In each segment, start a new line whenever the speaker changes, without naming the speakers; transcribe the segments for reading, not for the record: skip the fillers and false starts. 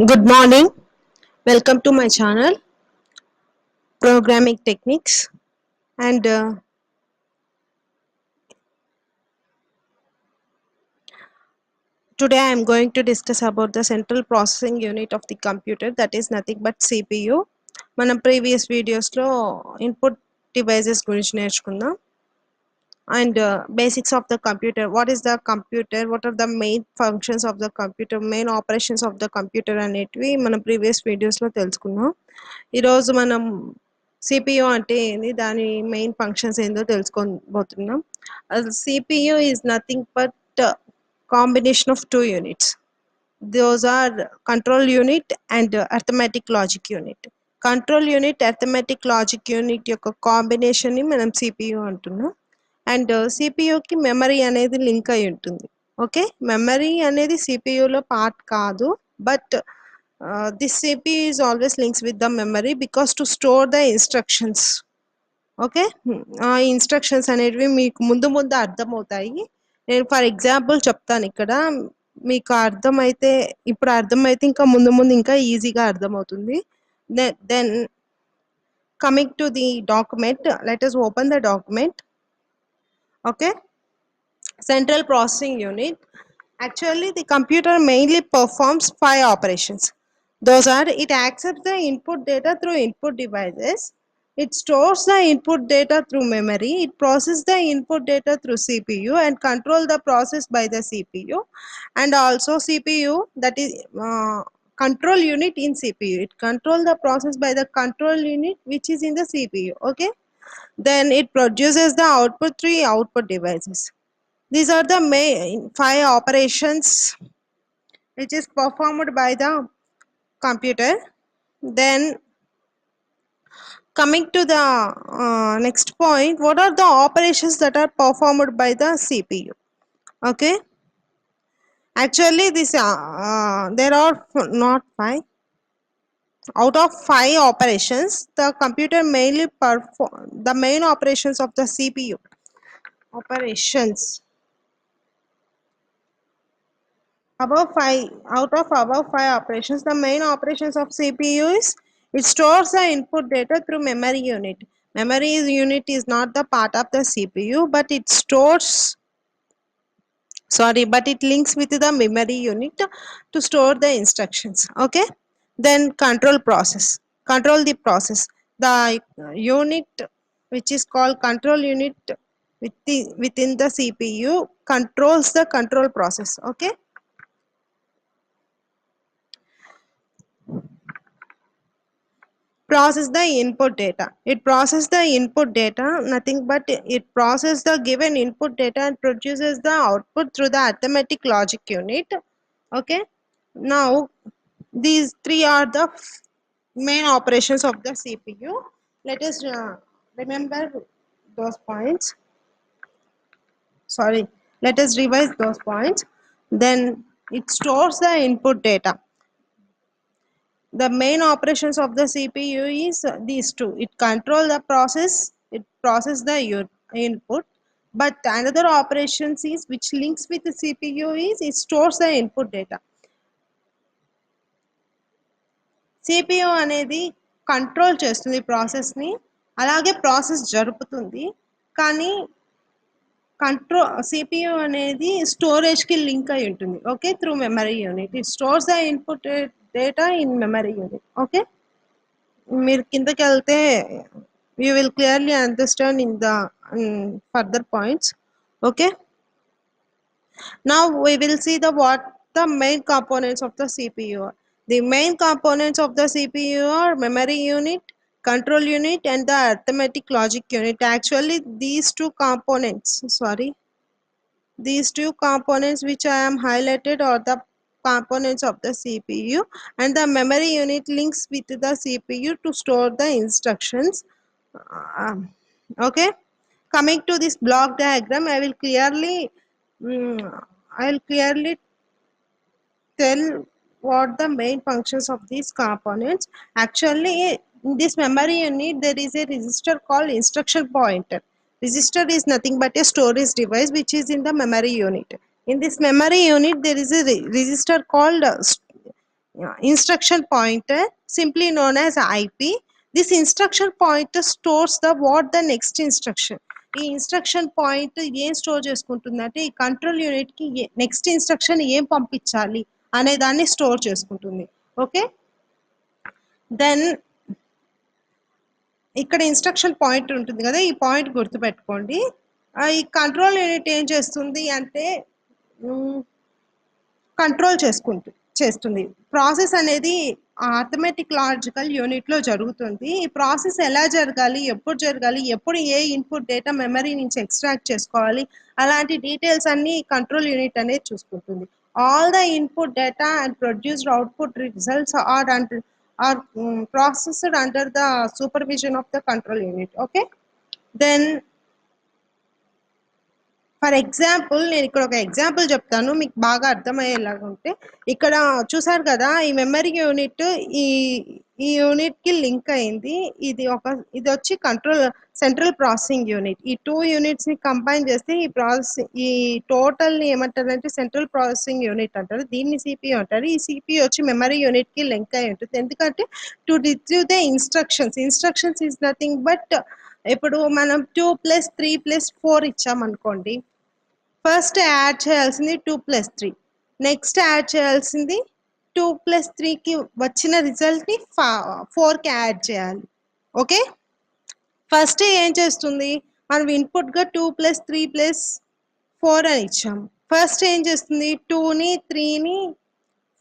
Good morning. Welcome to my channel, Programming Techniques. And today I am going to discuss about the central processing unit of the computer, that is nothing but CPU. మనం previous వీడియోస్లో input devices గురించి నేర్చుకుందాం. And basics of the computer. What is the computer? What are the main functions of the computer? Main operations of the computer అనేటివి మనం previous వీడియోస్లో తెలుసుకున్నాం. ఈరోజు మనం సిపియు అంటే ఏంది, దాని మెయిన్ ఫంక్షన్స్ ఏందో తెలుసుకోబోతున్నాం. CPU is nothing but combination of two units. Those are control unit and arithmetic logic unit. Control unit arithmetic logic unit యొక్క కాంబినేషన్ని మనం సిపియు అంటున్నాం. అండ్ సిపియుకి మెమరీ అనేది లింక్ అయి ఉంటుంది. ఓకే, మెమరీ అనేది సిపియులో పార్ట్ కాదు, but this CPU is always links with the memory because to store the instructions. Okay, ఆ instructions అనేటివి మీకు ముందు ముందు అర్థమవుతాయి. నేను ఫర్ ఎగ్జాంపుల్ చెప్తాను ఇక్కడ, మీకు అర్థమైతే ఇప్పుడు అర్థమైతే ఇంకా ముందు ముందు ఇంకా ఈజీగా అర్థమవుతుంది. Then coming to the document, let us open the document. Okay, central processing unit. Actually the computer mainly performs 5 operations. Those are: it accepts the input data through input devices, it stores the input data through memory, it processes the input data through CPU and control the process by the CPU, and also CPU, that is control unit in CPU, it control the process by the control unit which is in the CPU. Okay, then it produces the output through output devices. These are the main 5 operations which is performed by the computer. Then coming to the next point, what are the operations that are performed by the CPU? Okay, actually this there are not 5. Out of 5 operations, the computer mainly perform the main operations of the CPU operations. Above 5, out of above 5 operations, the main operations of CPU is it stores the input data through memory unit. Memory unit is not the part of the CPU, but it stores, but it links with the memory unit to store the instructions. Okay, then control process, control the process. The unit which is called control unit within the CPU controls the control process. Okay, process the input data. It processes the input data, nothing but it processes the given input data and produces the output through the arithmetic logic unit. Okay, now these three are the main operations of the CPU. Let us remember those points. Let us revise those points. Then it stores the input data. The main operations of the CPU is these two. It control the process, it process the input, but another operations is which links with the CPU is it stores the input data. CPU అనేది control చేస్తుంది ప్రాసెస్ని, అలాగే process జరుపుతుంది. కానీ CPU అనేది స్టోరేజ్కి link అయి ఉంటుంది. Okay, through memory unit it stores the input data in memory unit. Okay, మీరు కిందకి వెళ్తే you will clearly understand in the further points. Okay, now we will see what the main components of the CPU are. The main components of the CPU are memory unit, control unit and the arithmetic logic unit. Actually these two components which I am highlighted are the components of the CPU, and the memory unit links with the CPU to store the instructions. Okay, coming to this block diagram, I will clearly tell what the main functions of these components. Actually in this memory unit there is a register called instruction pointer. Register is nothing but a storage device which is in the memory unit. In this memory unit there is a register called instruction pointer, simply known as IP. This instruction pointer stores what the next instruction. ఈ instruction point ఏం store చేసుకుంటుందంటే ఈ control unit కి next instruction ఏం పంపించాలి అనే దాన్ని store చేసుకుంటుంది. Okay, then ఇక్కడ ఇన్స్ట్రక్షన్ పాయింట్ ఉంటుంది కదా, ఈ పాయింట్ గుర్తుపెట్టుకోండి. ఈ కంట్రోల్ యూనిట్ ఏం చేస్తుంది అంటే కంట్రోల్ చేస్తుంది. ప్రాసెస్ అనేది అర్థమెటిక్ లాజికల్ యూనిట్లో జరుగుతుంది. ఈ ప్రాసెస్ ఎలా జరగాలి, ఎప్పుడు ఏ ఇన్పుట్ డేటా మెమరీ నుంచి ఎక్స్ట్రాక్ట్ చేసుకోవాలి, అలాంటి డీటెయిల్స్ అన్ని కంట్రోల్ యూనిట్ అనేది చూసుకుంటుంది. All the input data and produced output results are processed under the supervision of the control unit. Okay, then for example నేను ఇక్కడ ఒక ఎగ్జాంపుల్ చెప్తాను మీకు బాగా అర్థమయ్యేలాగా ఉంటే. ఇక్కడ చూసారు కదా, ఈ మెమరీ యూనిట్ ఈ యూనిట్ కి లింక్ అయింది. ఇది వచ్చి సెంట్రల్ ప్రాసెసింగ్ యూనిట్. ఈ 2 యూనిట్స్ ని కంబైన్ చేస్తే ఈ టోటల్ ని ఏమంటారంటే సెంట్రల్ ప్రాసెసింగ్ యూనిట్ అంటారు. దీన్ని సిపియు అంటారు. ఈ సిపియు వచ్చి మెమరీ యూనిట్ కి లింక్ అయి ఉంటుంది. ఎందుకంటే to retrieve the instructions is nothing but, ఇప్పుడు మనం 2 + 3 + 4 ఇచ్చామనుకోండి, ఫస్ట్ యాడ్ చేయాల్సింది 2 + 3, నెక్స్ట్ యాడ్ చేయాల్సింది 2 + 3కి వచ్చిన రిజల్ట్ని 4కి యాడ్ చేయాలి. ఓకే, ఫస్ట్ ఏం చేస్తుంది, మనం ఇన్పుట్గా 2 + 3 + 4 అని ఇచ్చాము. ఫస్ట్ ఏం చేస్తుంది, 2ని 3ని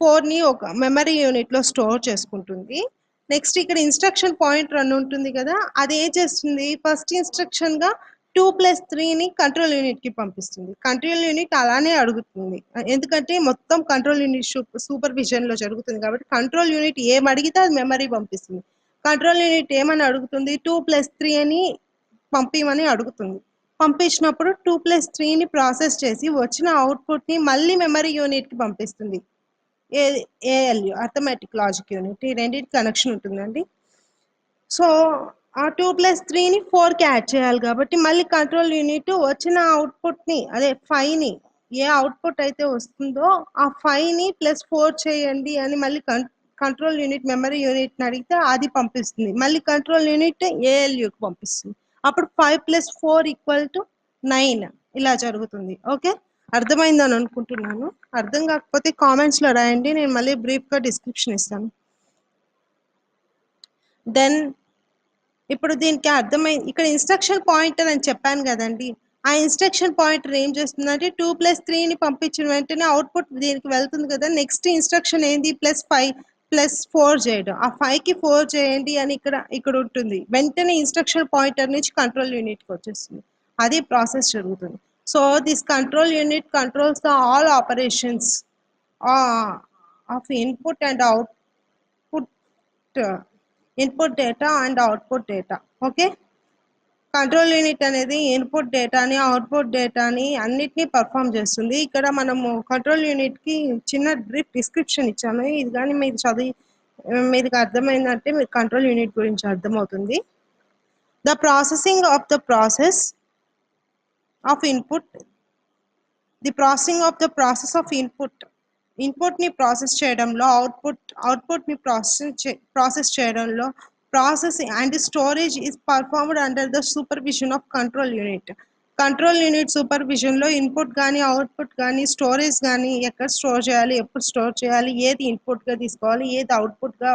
4ని ఒక మెమరీ యూనిట్లో స్టోర్ చేసుకుంటుంది. నెక్స్ట్ ఇక్కడ ఇన్స్ట్రక్షన్ పాయింటర్ అని ఉంటుంది కదా, అది ఏం చేస్తుంది, ఫస్ట్ ఇన్స్ట్రక్షన్గా 2 + 3ని కంట్రోల్ యూనిట్కి పంపిస్తుంది. కంట్రోల్ యూనిట్ అలానే అడుగుతుంది, ఎందుకంటే మొత్తం కంట్రోల్ యూనిట్ సూపర్విజన్లో జరుగుతుంది కాబట్టి కంట్రోల్ యూనిట్ ఏం అడిగితే అది మెమరీ పంపిస్తుంది. కంట్రోల్ యూనిట్ ఏమని అడుగుతుంది, 2 + 3 అని పంపించమని అడుగుతుంది. పంపించినప్పుడు 2 + 3ని ప్రాసెస్ చేసి వచ్చిన అవుట్పుట్ని మళ్ళీ మెమరీ యూనిట్కి పంపిస్తుంది. ఏఎల్యు అర్థమెటిక్ లాజిక్ యూనిట్, ఈ రెండింటి కనెక్షన్ ఉంటుందండి. సో ఆ 2 + 3ని 4కి యాడ్ చేయాలి కాబట్టి మళ్ళీ కంట్రోల్ యూనిట్ వచ్చిన అవుట్పుట్ని, అదే 5ని, ఏ అవుట్పుట్ అయితే వస్తుందో ఆ 5ని +4 చేయండి అని మళ్ళీ కంట్రోల్ యూనిట్ మెమరీ యూనిట్ని అడిగితే అది పంపిస్తుంది. మళ్ళీ కంట్రోల్ యూనిట్ ఏఎల్యుకి పంపిస్తుంది. అప్పుడు 5 + 4 = 9 ఇలా జరుగుతుంది. ఓకే, అర్థమైందని అనుకుంటున్నాను. అర్థం కాకపోతే కామెంట్స్లో రాయండి, నేను మళ్ళీ బ్రీఫ్గా డిస్క్రిప్షన్ ఇస్తాను. దెన్ ఇప్పుడు దీనికి అర్థమైంది, ఇక్కడ ఇన్స్ట్రక్షన్ పాయింటర్ అని చెప్పాను కదండి, ఆ ఇన్స్ట్రక్షన్ పాయింటర్ ఏం చేస్తుందంటే 2 + 3ని పంపించిన వెంటనే అవుట్పుట్ దీనికి వెళ్తుంది కదా, నెక్స్ట్ ఇన్స్ట్రక్షన్ ఏంది, +5 + 4 చేయడం. ఆ 5కి 4 చేయండి అని ఇక్కడ ఉంటుంది. వెంటనే ఇన్స్ట్రక్షన్ పాయింటర్ నుంచి కంట్రోల్ యూనిట్కి వచ్చేస్తుంది. అది ప్రాసెస్ జరుగుతుంది. So this control unit controls the all operations of input and input data and output data. Okay, control unit అనేది ఇన్పుట్ డేటాని అవుట్పుట్ డేటాని అన్నిటినీ పర్ఫామ్ చేస్తుంది. ఇక్కడ మనము కంట్రోల్ యూనిట్కి చిన్న బ్రీఫ్ డిస్క్రిప్షన్ ఇచ్చాను. ఇది కానీ మీకు అర్థమైందంటే మీకు కంట్రోల్ యూనిట్ గురించి అర్థమవుతుంది. The processing of the process of input, the process of ఇన్పుట్ని ప్రాసెస్ చేయడంలో, అవుట్పుట్ని ప్రాసెస్ చేయడంలో, process and storage is performed under the supervision of control unit. Control unit సూపర్విజన్లో ఇన్పుట్ కానీ అవుట్పుట్ కానీ స్టోరేజ్ కానీ ఎక్కడ స్టోర్ చేయాలి, ఎప్పుడు స్టోర్ చేయాలి, ఏది ఇన్పుట్గా తీసుకోవాలి, ఏది అవుట్పుట్గా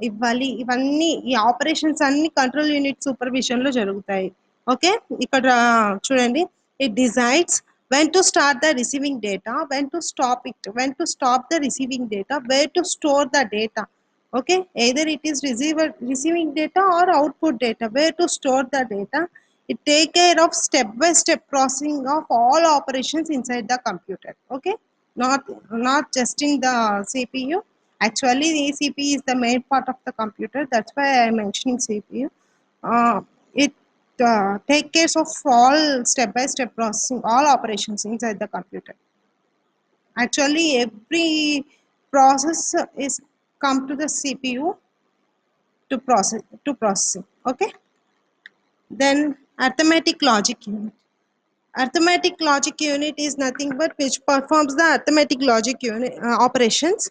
ఇవ్వాలి, ఇవన్నీ ఈ ఆపరేషన్స్ అన్ని కంట్రోల్ యూనిట్ సూపర్విజన్లో జరుగుతాయి. ఓకే, ఇక్కడ చూడండి, it decides when to start the receiving data, when to stop it, when to stop the receiving data, where to store the data. Okay, either it is receiving data or output data, where to store the data. It take care of step-by-step processing of all operations inside the computer. Okay, not just in the CPU. Actually the CPU is the main part of the computer, that's why I am mentioning CPU. It take care of all step-by-step processing, all operations inside the computer. Actually every process is come to the CPU to processing. Okay, then arithmetic logic unit. Arithmetic logic unit is nothing but which performs the arithmetic logic unit operations.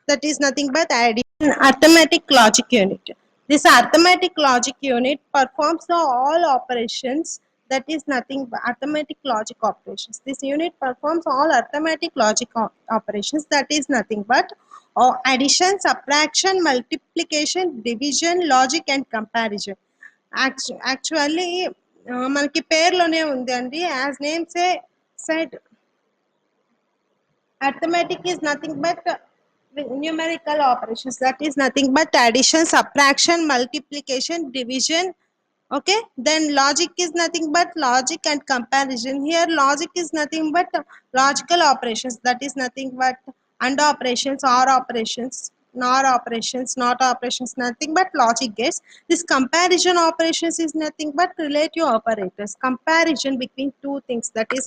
that is nothing but addition arithmetic logic unit. This arithmetic logic unit performs the all operations, that is nothing but arithmetic logic operations. This unit performs all arithmetic logic operations, that is nothing but addition, subtraction, multiplication, division, logic and comparison. Actually మనకి పేర్లోనే ఉందండి, as name say said arithmetic is nothing but numerical operations, that is nothing but addition, subtraction, multiplication, division. Okay, then logic is nothing but logic and comparison. Here logic is nothing but logical operations, that is nothing but and operations, or operations, nor operations, not operations, nothing but logic gates. This comparison operations is nothing but relative operators, comparison between two things, that is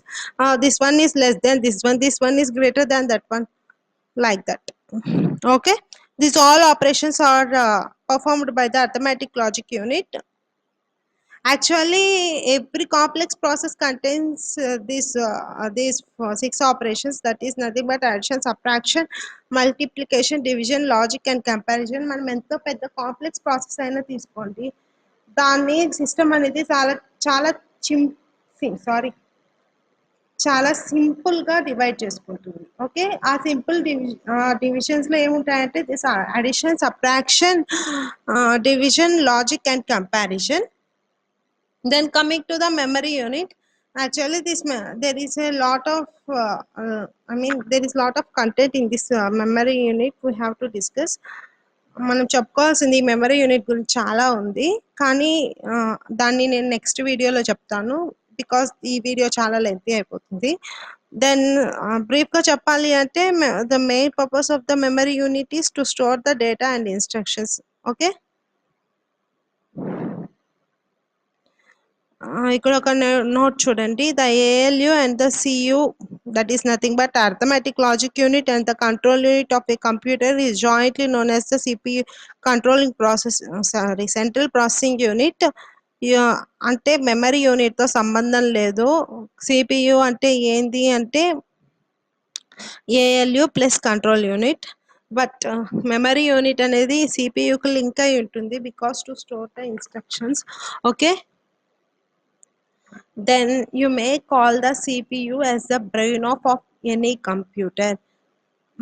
this one is less than this one is greater than that one, like that. Okay, these all operations are performed by the arithmetic logic unit. Actually, every complex process contains these six operations, that is nothing but addition, subtraction, multiplication, division, logic and comparison. మనం ఎంతో పెద్ద complex process అయినా తీసుకోండి, దాన్ని system అనేది చాలా చాలా sorry చాలా సింపుల్ గా డివైడ్ చేసుకుంటుంది. ఓకే, ఆ సింపుల్ డివిజన్స్ లో ఏముంటాయంటే this addition, subtraction, division, logic and comparison. Then coming to the memory unit, actually there is a lot of there is lot of content in this memory unit we have to discuss. మనం చెప్పుకోవాల్సింది memory unit గురించి చాలా ఉంది, కానీ దాన్ని నేను next వీడియోలో చెప్తాను, బికాస్ ఈ వీడియో చాలా లెంతీ అయిపోతుంది. దెన్ బ్రీఫ్గా చెప్పాలి అంటే the main purpose of the memory unit is to store the data and instructions. Okay, ఇక్కడ ఒక నోట్ చూడండి, the ALU and the CU, that is nothing but arithmetic logic unit and the control unit of a computer is jointly known as the CPU controlling process, sorry central processing unit. అంటే memory unit తో సంబంధం లేదు. CPU అంటే ఏంది అంటే ALU plus control unit, but memory unit అనేది సిపియుకి link అయి ఉంటుంది because to store the instructions. Okay, then you may call the CPU as the brain of any computer.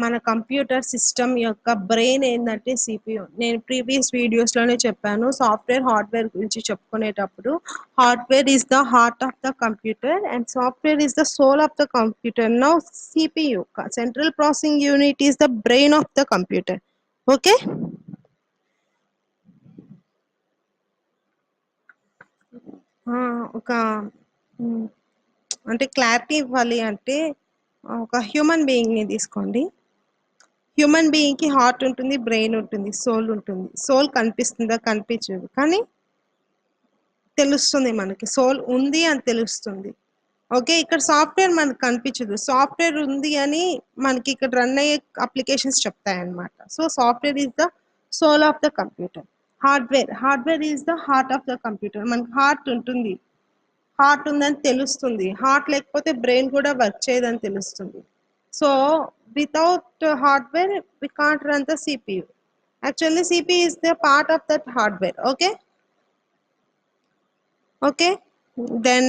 మన కంప్యూటర్ సిస్టమ్ యొక్క బ్రెయిన్ ఏంటంటే సిపియు. నేను ప్రీవియస్ వీడియోస్లోనే చెప్పాను, software hardware గురించి చెప్పుకునేటప్పుడు hardware is the heart of the computer and software is the soul of the computer. Now CPU, central processing unit is the brain of the computer. Okay, ఒక అంటే clarity ఇవ్వాలి అంటే ఒక human బీయింగ్ని తీసుకోండి. Human బీయింగ్కి హార్ట్ ఉంటుంది, brain ఉంటుంది, సోల్ ఉంటుంది. సోల్ కనిపిస్తుందా? కనిపించదు, కానీ తెలుస్తుంది మనకి సోల్ ఉంది అని తెలుస్తుంది. ఓకే, ఇక్కడ సాఫ్ట్వేర్ మనకు కనిపించదు, సాఫ్ట్వేర్ ఉంది అని మనకి ఇక్కడ రన్ అయ్యే అప్లికేషన్స్ చెప్తాయి అన్నమాట. So software is the soul of the computer. Hardware is the heart of the computer. మనకి హార్ట్ ఉంటుంది, హార్ట్ ఉందని తెలుస్తుంది, హార్ట్ లేకపోతే బ్రెయిన్ కూడా వర్క్ చేయదని తెలుస్తుంది. So without hardware we can't run the CPU. Actually CPU is the part of that hardware. Okay, then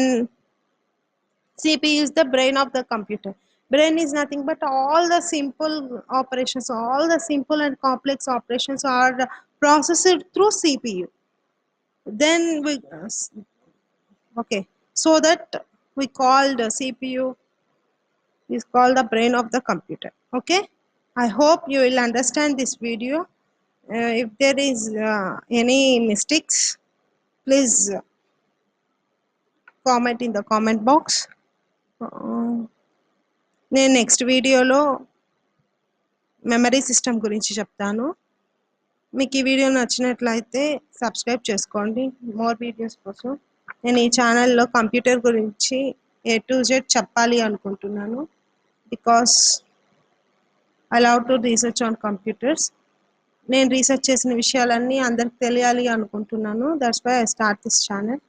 CPU is the brain of the computer. Brain is nothing but all the simple operations, all the simple and complex operations are processed through CPU. Then we okay, so that we called CPU is called the brain of the computer. Okay, I hope you will understand this video. If there is any mistakes, please comment in the comment box. నేను next వీడియోలో memory system గురించి చెప్తాను. మీకు ఈ video నచ్చినట్లయితే subscribe చేసుకోండి more videos కోసం. నేను ఈ ఛానల్లో కంప్యూటర్ గురించి A to Z చెప్పాలి అనుకుంటున్నాను, because I love to research on computers. నేను రీసెర్చ్ చేసిన విషయాలన్నీ అందరికి తెలియాలి అనుకుంటున్నాను. That's why I start this channel.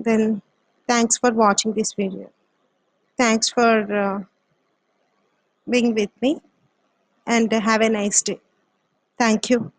Then thanks for watching this video. Thanks for being with me. and have a nice day. Thank you.